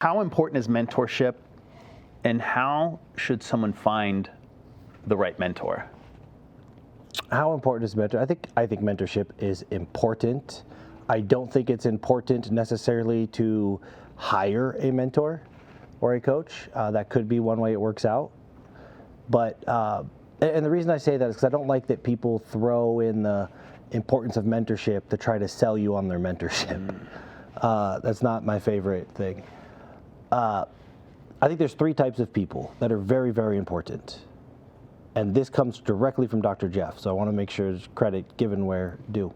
How important is mentorship, and how should someone find the right mentor? How important is mentor? I think mentorship is important. I don't think it's important necessarily to hire a mentor or a coach. That could be one way it works out. But and the reason I say that is because I don't like that people throw in the importance of mentorship to try to sell you on their mentorship. That's not my favorite thing. I think there's three types of people that are very, very important. And this comes directly from Dr. Jeff, so I want to make sure there's credit given where due.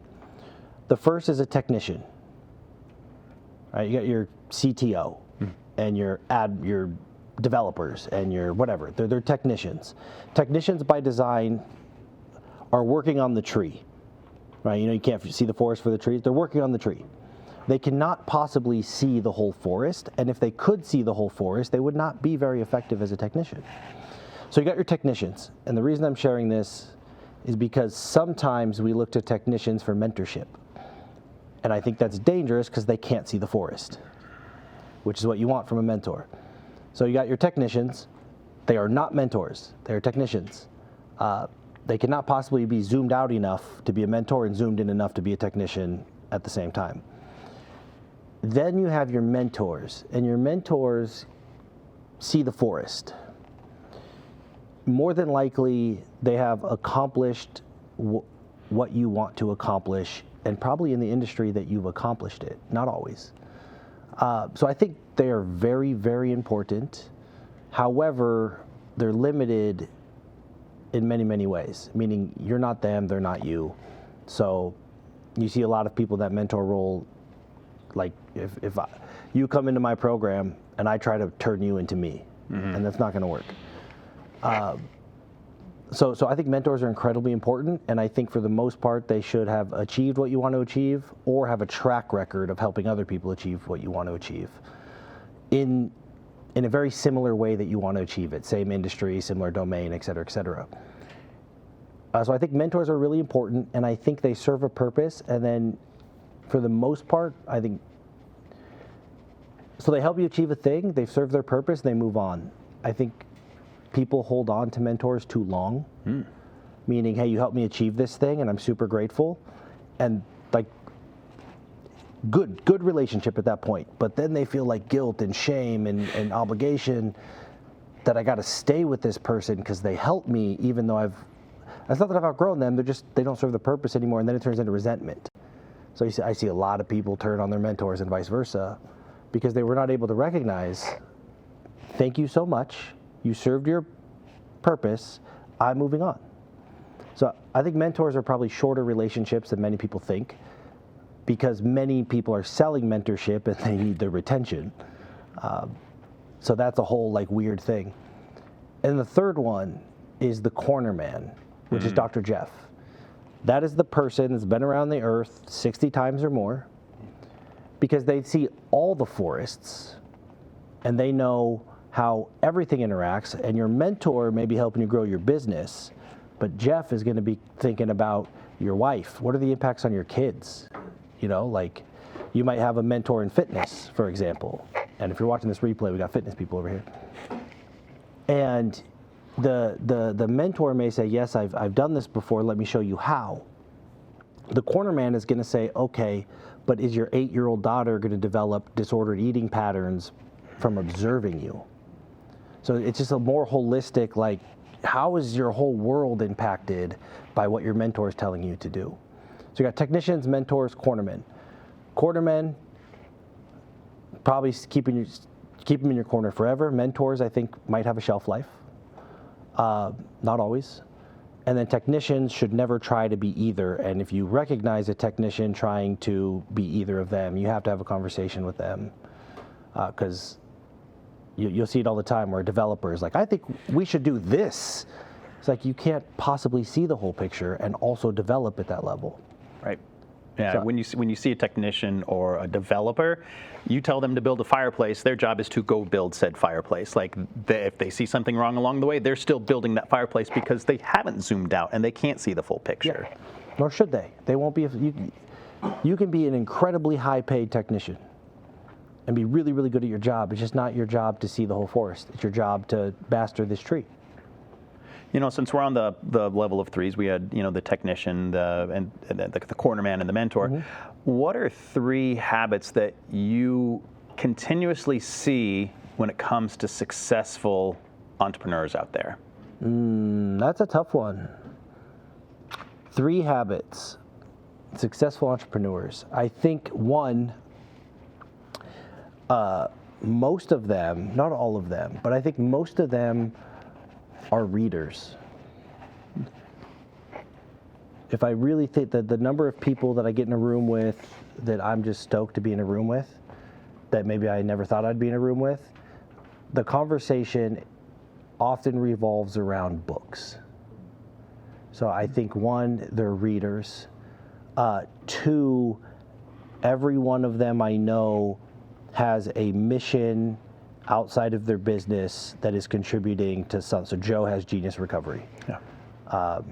The first is a technician. Right, you got your CTO and your developers and your whatever. They're technicians. Technicians by design are working on the tree. Right? You can't see the forest for the trees. They're working on the tree. They cannot possibly see the whole forest, and if they could see the whole forest, they would not be very effective as a technician. So you got your technicians, and the reason I'm sharing this is because sometimes we look to technicians for mentorship, and I think that's dangerous because they can't see the forest, which is what you want from a mentor. So you got your technicians. They are not mentors. They are technicians. They cannot possibly be zoomed out enough to be a mentor and zoomed in enough to be a technician at the same time. Then you have your mentors, and your mentors see the forest. More than likely, they have accomplished what you want to accomplish, and probably in the industry that you've accomplished it, not always. So I think they are very, very important. However, they're limited in many, many ways, meaning you're not them, they're not you. So you see a lot of people in that mentor role. Like if you come into my program and I try to turn you into me, and that's not going to work. So I think mentors are incredibly important, and I think for the most part they should have achieved what you want to achieve or have a track record of helping other people achieve what you want to achieve in a very similar way that you want to achieve it, same industry, similar domain, et cetera, et cetera. So I think mentors are really important, and I think they serve a purpose, and then for the most part, I think, so they help you achieve a thing, they've served their purpose, they move on. I think people hold on to mentors too long, meaning, hey, you helped me achieve this thing, and I'm super grateful, and like, good relationship at that point, but then they feel like guilt and shame and obligation that I got to stay with this person because they helped me, even though it's not that I've outgrown them, they don't serve the purpose anymore, and then it turns into resentment. So I see a lot of people turn on their mentors and vice versa because they were not able to recognize, thank you so much, you served your purpose, I'm moving on. So I think mentors are probably shorter relationships than many people think because many people are selling mentorship and they need the retention. So that's a whole weird thing. And the third one is the corner man, which is Dr. Jeff. That is the person that's been around the earth 60 times or more because they see all the forests and they know how everything interacts, and your mentor may be helping you grow your business, but Jeff is going to be thinking about your wife. What are the impacts on your kids? You might have a mentor in fitness, for example. And if you're watching this replay, we got fitness people over here. And the mentor may say, yes, I've done this before, let me show you how. The corner man is going to say, okay, but is your 8-year-old daughter going to develop disordered eating patterns from observing you? So it's just a more holistic, how is your whole world impacted by what your mentor is telling you to do? So you got technicians, mentors, cornermen. Cornermen, probably keep them in your corner forever. Mentors, I think, might have a shelf life. Not always. And then technicians should never try to be either. And if you recognize a technician trying to be either of them, you have to have a conversation with them. Because you'll see it all the time where a developer is like, I think we should do this. It's like you can't possibly see the whole picture and also develop at that level. Right. Yeah, So- when you see a technician or a developer, you tell them to build a fireplace. Their job is to go build said fireplace. If they see something wrong along the way, they're still building that fireplace because they haven't zoomed out and they can't see the full picture. Yeah. Nor should they. They won't be. You can be an incredibly high-paid technician, and be really, really good at your job. It's just not your job to see the whole forest. It's your job to master this tree. Since we're on the level of threes, we had, the technician, the corner man, and the mentor. What are 3 habits that you continuously see when it comes to successful entrepreneurs out there? That's a tough one. 3 habits, successful entrepreneurs. I think one, most of them, not all of them, but I think most of them are readers. If I really think that the number of people that I get in a room with that I'm just stoked to be in a room with, that maybe I never thought I'd be in a room with, the conversation often revolves around books. So I think 1, they're readers. 2, every one of them I know has a mission outside of their business that is contributing to some. So Joe has Genius Recovery. Yeah.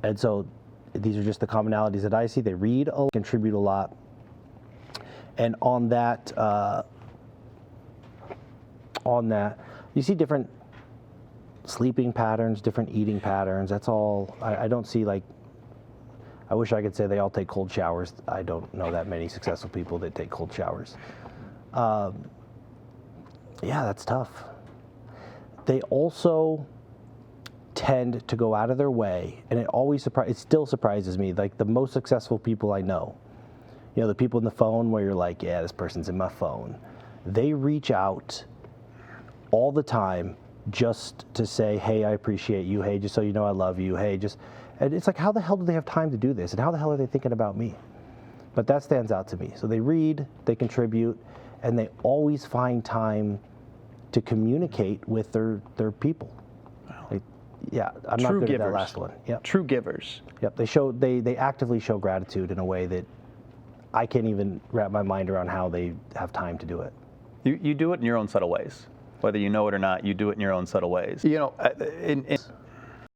And so these are just the commonalities that I see. They read a lot, contribute a lot. And on that, you see different sleeping patterns, different eating patterns. That's all. I don't see I wish I could say they all take cold showers. I don't know that many successful people that take cold showers. Yeah, that's tough. They also tend to go out of their way, and it still surprises me, like the most successful people I know, the people in the phone where you're like, yeah, this person's in my phone. They reach out all the time just to say, hey, I appreciate you. Hey, just so you know, I love you. Hey, and it's like, how the hell do they have time to do this? And how the hell are they thinking about me? But that stands out to me. So they read, they contribute, and they always find time to communicate with their people. Wow. Yeah, I'm True not good givers. at that last one. Yep. True givers. Yep. They actively show gratitude in a way that I can't even wrap my mind around how they have time to do it. You do it in your own subtle ways. Whether you know it or not, you do it in your own subtle ways.